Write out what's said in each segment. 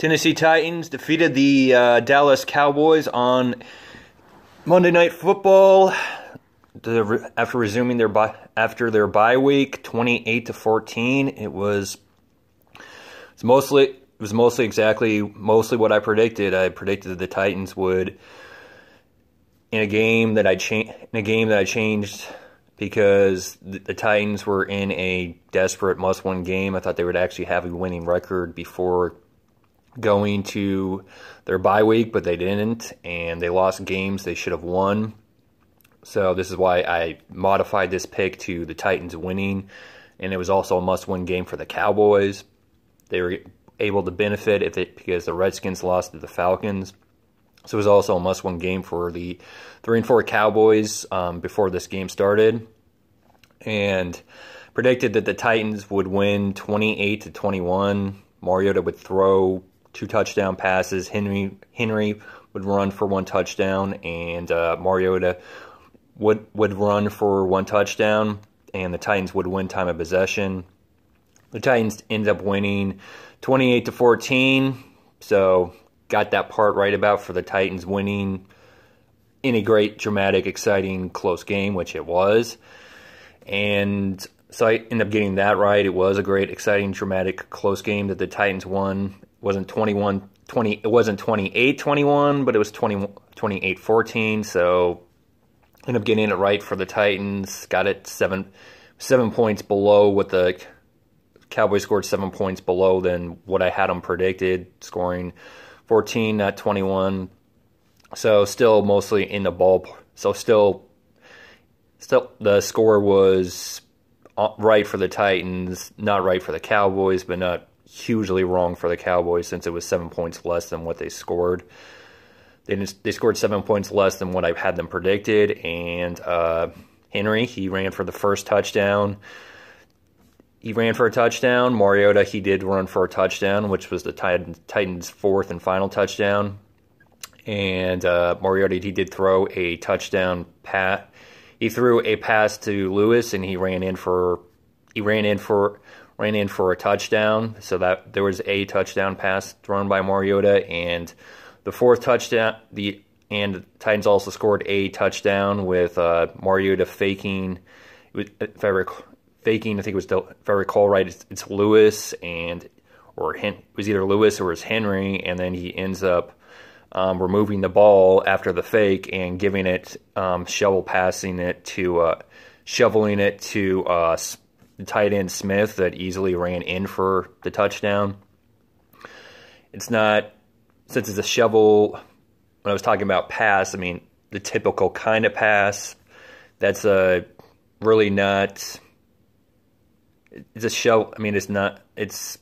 Tennessee Titans defeated the Dallas Cowboys on Monday Night Football after resuming their bye week, 28-14. It was mostly what I predicted. I predicted that the Titans would, in a game that I changed because the Titans were in a desperate must-win game. I thought they would actually have a winning record before going to their bye week, but they didn't, and they lost games they should have won. So this is why I modified this pick to the Titans winning, and it was also a must-win game for the Cowboys. They were able to benefit because the Redskins lost to the Falcons. So it was also a must-win game for the 3-4 Cowboys before this game started, and predicted that the Titans would win 28-21. Mariota would throw 2 touchdown passes. Henry would run for 1 touchdown, and Mariota would run for 1 touchdown, and the Titans would win time of possession. The Titans ended up winning 28-14, so got that part right about for the Titans winning in a great, dramatic, exciting, close game, which it was. And so I ended up getting that right. It was a great, exciting, dramatic, close game that the Titans won. It wasn't 28-21, but it was 28-14. So ended up getting it right for the Titans. Got it 7 points below what the Cowboys scored, 7 points below than what I had them predicted, scoring 14, not 21. So still mostly in the ball. So still the score was right for the Titans, not right for the Cowboys, but not hugely wrong for the Cowboys since it was 7 points less than what they scored. They scored 7 points less than what I had them predicted, and Henry, he ran for the first touchdown. He ran for a touchdown. Mariota, he did run for a touchdown, which was the Titans' 4th and final touchdown. And Mariota, he did throw a touchdown pass. He threw a pass to Lewis, and he ran in for a touchdown. So that there was a touchdown pass thrown by Mariota, and the 4th touchdown. And the Titans also scored a touchdown with Mariota faking. If I think it was, if I recall right, it's Lewis it was either Lewis or it was Henry, and then he ends up removing the ball after the fake and giving it, shoveling it to the tight end Smith that easily ran in for the touchdown. It's not, since it's a shovel, when I was talking about pass, I mean the typical kind of pass, that's really not. It's a show. I mean, it's not exactly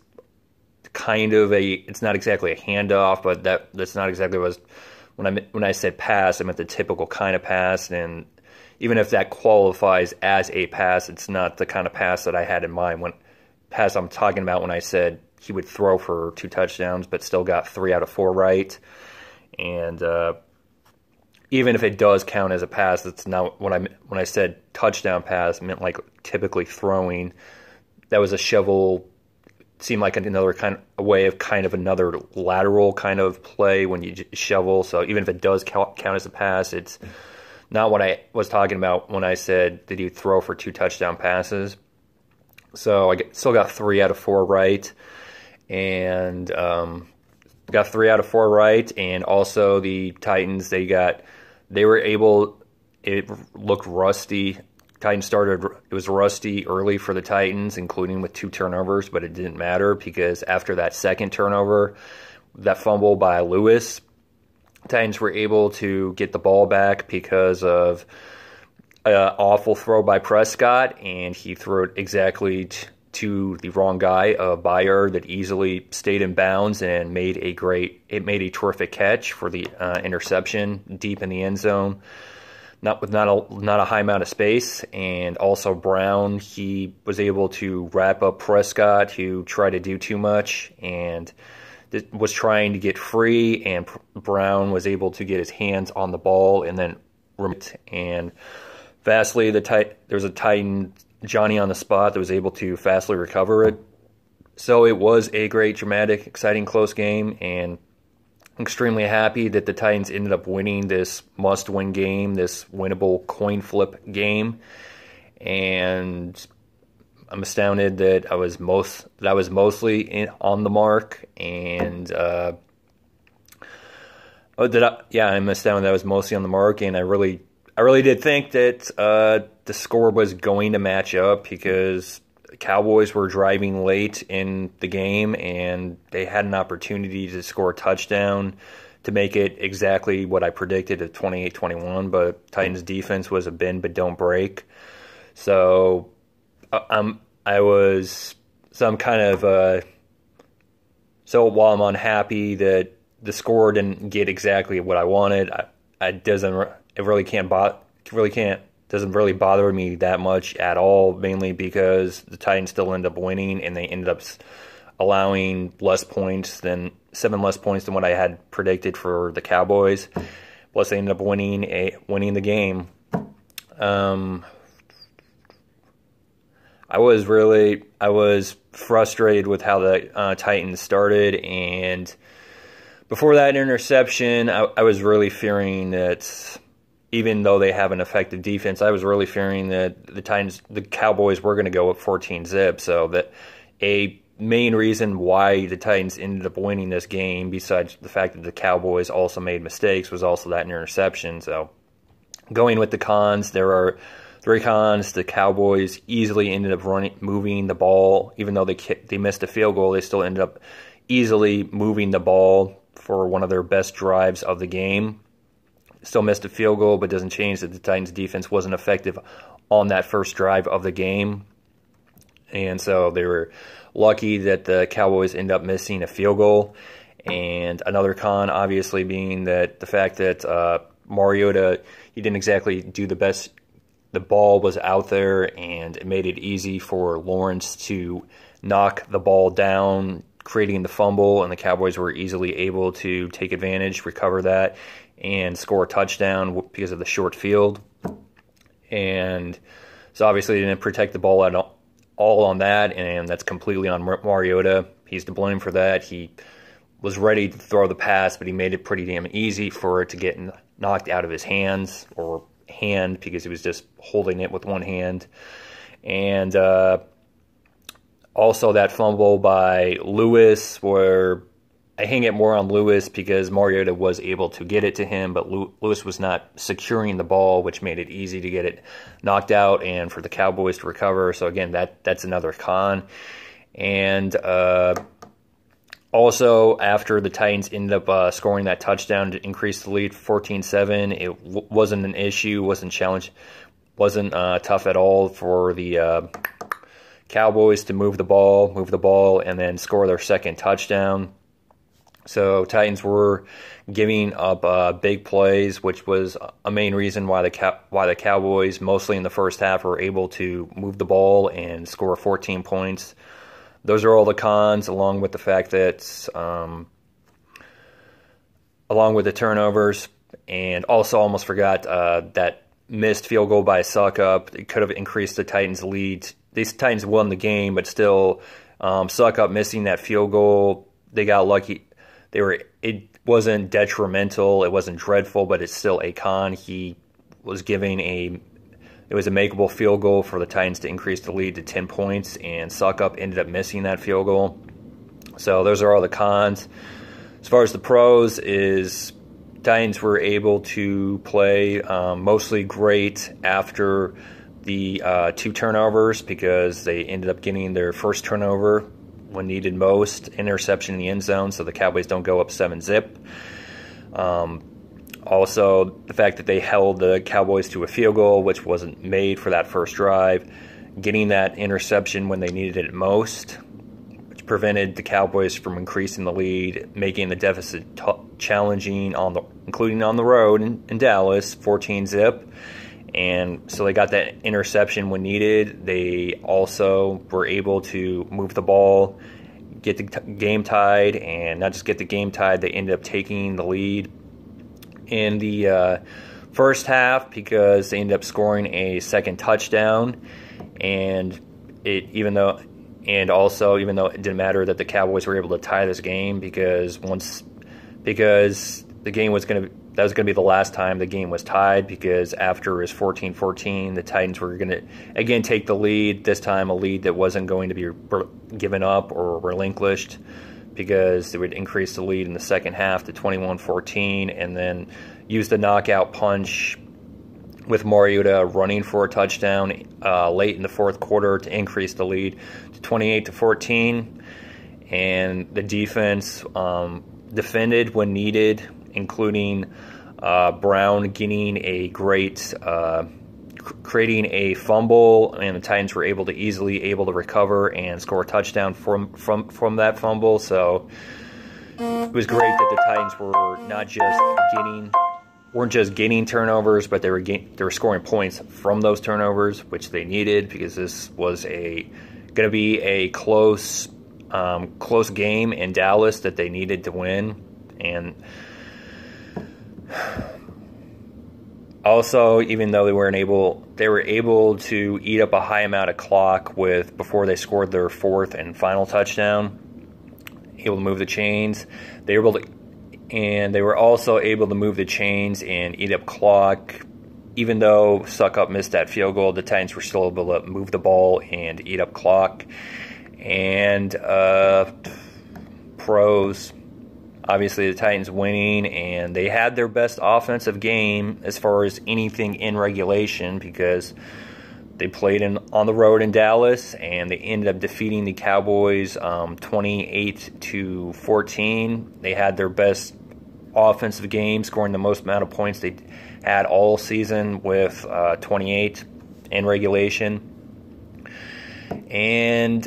a handoff, but that's not exactly what when I said pass, I meant the typical kind of pass. And even if that qualifies as a pass, it's not the kind of pass that I had in mind. Pass I'm talking about when I said he would throw for 2 touchdowns, but still got 3 out of 4 right. And even if it does count as a pass, it's not when I said touchdown pass, I meant like typically throwing. That was a shovel. Seemed like another another lateral kind of play when you shovel. So even if it does count as a pass, it's not what I was talking about when I said, did you throw for 2 touchdown passes? So I still got 3 out of 4 right, and got 3 out of 4 right. And also the Titans, it looked rusty. It was rusty early for the Titans, including with 2 turnovers, but it didn't matter because after that second turnover, that fumble by Lewis, Titans were able to get the ball back because of an awful throw by Prescott, and he threw it exactly to the wrong guy, Backfired, that easily stayed in bounds and made a terrific catch for the interception deep in the end zone. Not a high amount of space, and also Brown, he was able to wrap up Prescott, who tried to do too much and was trying to get free, and Brown was able to get his hands on the ball and then and fastly there was a Titan, Johnny on the spot, that was able to fastly recover it. So it was a great, dramatic, exciting, close game, and extremely happy that the Titans ended up winning this must-win game, this winnable coin flip game. And I'm astounded that I was mostly on the mark, and I'm astounded that I was mostly on the mark, and I really did think that the score was going to match up, because the Cowboys were driving late in the game, and they had an opportunity to score a touchdown to make it exactly what I predicted at 28-21, but Titans defense was a bend but don't break. So while I'm unhappy that the score didn't get exactly what I wanted, doesn't really bother me that much at all, mainly because the Titans still end up winning, and they ended up allowing 7 less points than what I had predicted for the Cowboys. Plus, they ended up winning the game. I was frustrated with how the Titans started, and before that interception, I was really fearing that, even though they have an effective defense, I was really fearing that the Cowboys were going to go up 14-zip. So that a main reason why the Titans ended up winning this game, besides the fact that the Cowboys also made mistakes, was also that interception. So going with the cons, there are 3 cons. The Cowboys easily ended up moving the ball. Even though they missed a field goal, they still ended up easily moving the ball for one of their best drives of the game. Still missed a field goal, but doesn't change that the Titans defense wasn't effective on that first drive of the game. And so they were lucky that the Cowboys ended up missing a field goal. And another con, obviously, being that the fact that Mariota, he didn't exactly do the best. The ball was out there, and it made it easy for Lawrence to knock the ball down, creating the fumble, and the Cowboys were easily able to take advantage, recover that, and score a touchdown because of the short field. And so obviously they didn't protect the ball at all on that, and that's completely on Mariota. He's to blame for that. He was ready to throw the pass, but he made it pretty damn easy for it to get knocked out of his hands, or hand, because he was just holding it with one hand. And also that fumble by Lewis, where I hang it more on Lewis because Mariota was able to get it to him, but Lewis was not securing the ball, which made it easy to get it knocked out and for the Cowboys to recover. So again, that's another con. And also, after the Titans ended up scoring that touchdown to increase the lead 14-7, it wasn't an issue, wasn't tough at all for the Cowboys to move the ball, and then score their second touchdown. So Titans were giving up big plays, which was a main reason why the Cowboys, mostly in the first half, were able to move the ball and score 14 points. Those are all the cons, along with the fact that, along with the turnovers, and also almost forgot that missed field goal by Suckup. It could have increased the Titans' lead. These Titans won the game, but still, Suckup missing that field goal, they got lucky. It wasn't detrimental, it wasn't dreadful, but it's still a con. He was it was a makeable field goal for the Titans to increase the lead to 10 points, and Suckup ended up missing that field goal. So those are all the cons. As far as the pros, Titans were able to play mostly great after the 2 turnovers, because they ended up getting their first turnover when needed most, interception in the end zone, so the Cowboys don't go up 7-zip. Also, the fact that they held the Cowboys to a field goal, which wasn't made for that first drive, getting that interception when they needed it most, which prevented the Cowboys from increasing the lead, making the deficit challenging, including on the road in Dallas, 14-zip. And so they got that interception when needed. They also were able to move the ball, get the game tied, and not just get the game tied, they ended up taking the lead in the first half, because they ended up scoring a second touchdown. And even though And also, even though it didn't matter that the Cowboys were able to tie this game, because the game was going to be the last time the game was tied, because after it was 14-14, the Titans were going to again take the lead, this time a lead that wasn't going to be given up or relinquished, because they would increase the lead in the second half to 21-14 and then use the knockout punch with Mariota running for a touchdown late in the fourth quarter to increase the lead to 28-14. And the defense defended when needed, including Brown getting a great creating a fumble, and the Titans were easily able to recover and score a touchdown from that fumble. So it was great that the Titans weren't just getting turnovers, but they were scoring points from those turnovers, which they needed, because this was going to be a close game in Dallas that they needed to win. And also, even though they were able to eat up a high amount of clock before they scored their fourth and final touchdown, able to move the chains. They were also able to move the chains and eat up clock. Even though Suckup missed that field goal, the Titans were still able to move the ball and eat up clock. And pros, obviously the Titans winning, and they had their best offensive game as far as anything in regulation, because they played on the road in Dallas, and they ended up defeating the Cowboys 28-14. They had their best offensive game, scoring the most amount of points they had all season with 28 in regulation. And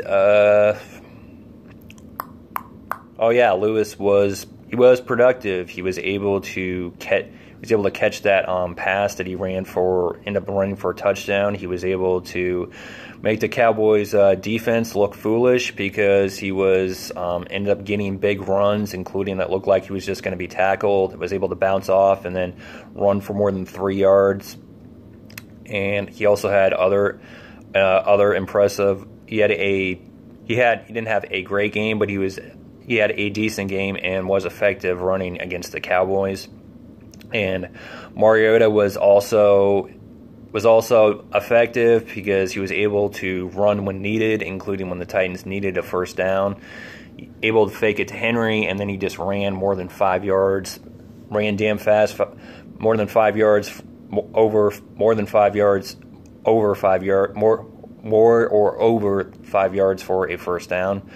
Lewis was productive. He was able to catch that pass that he ended up running for a touchdown. He was able to make the Cowboys defense look foolish, because he ended up getting big runs, including that looked like he was just going to be tackled. Was able to bounce off and then run for more than 3 yards. And he also had other impressive. He didn't have a great game, but he had a decent game and was effective running against the Cowboys. And Mariota was also effective, because he was able to run when needed, including when the Titans needed a first down. Able to fake it to Henry, and then he just ran more than 5 yards, ran damn fast, more than 5 yards over 5 yards for a first down.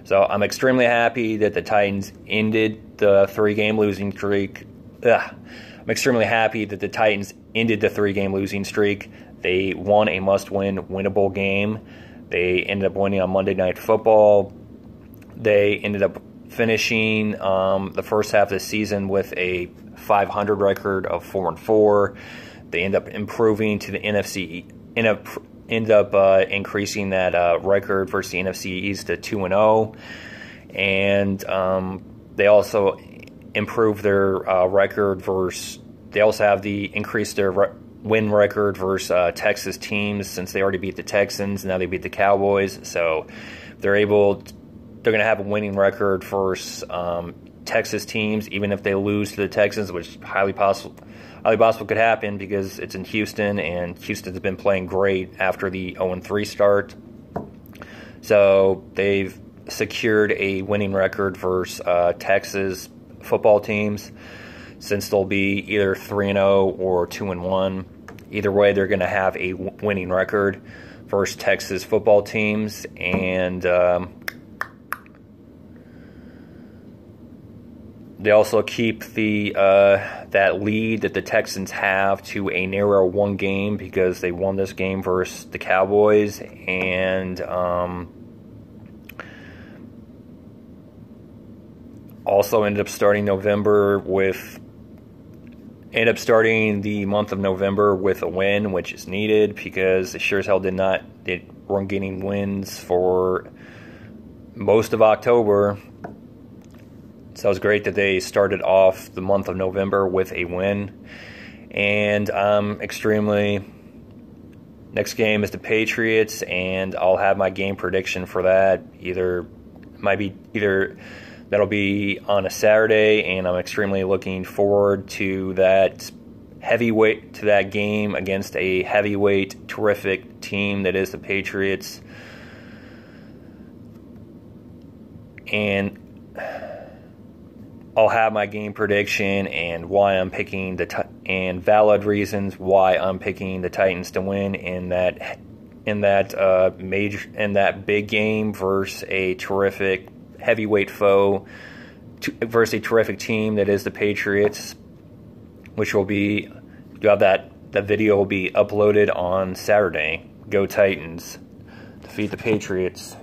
So I'm extremely happy that the Titans ended the 3-game losing streak. I'm extremely happy that the Titans ended the 3-game losing streak. They won a must-win, winnable game. They ended up winning on Monday Night Football. They ended up finishing the first half of the season with a .500 record of 4-4. They end up improving to the NFC. End up increasing that record versus the NFC East to 2-0, and they also improved their record versus. They also have increased their win record versus Texas teams, since they already beat the Texans. Now they beat the Cowboys, so they're going to have a winning record versus Texas teams, even if they lose to the Texans, which highly possible could happen, because it's in Houston, and Houston's been playing great after the 0-3 start. So they've secured a winning record versus Texas football teams, since they'll be either 3-0 or 2-1. Either way, they're going to have a winning record versus Texas football teams. And they also keep that lead that the Texans have to a narrow 1 game, because they won this game versus the Cowboys. And also ended up starting the month of November with a win, which is needed, because they sure as hell weren't getting wins for most of October. So it was great that they started off the month of November with a win. And I'm extremely Next game is the Patriots, and I'll have my game prediction for that. Either that'll be on a Saturday, and I'm extremely looking forward to that game against a heavyweight, terrific team that is the Patriots. And I'll have my game prediction and why I'm picking and valid reasons why I'm picking the Titans to win in that big game versus a terrific heavyweight foe, versus a terrific team that is the Patriots, which will be that video will be uploaded on Saturday. Go Titans! Defeat the Patriots.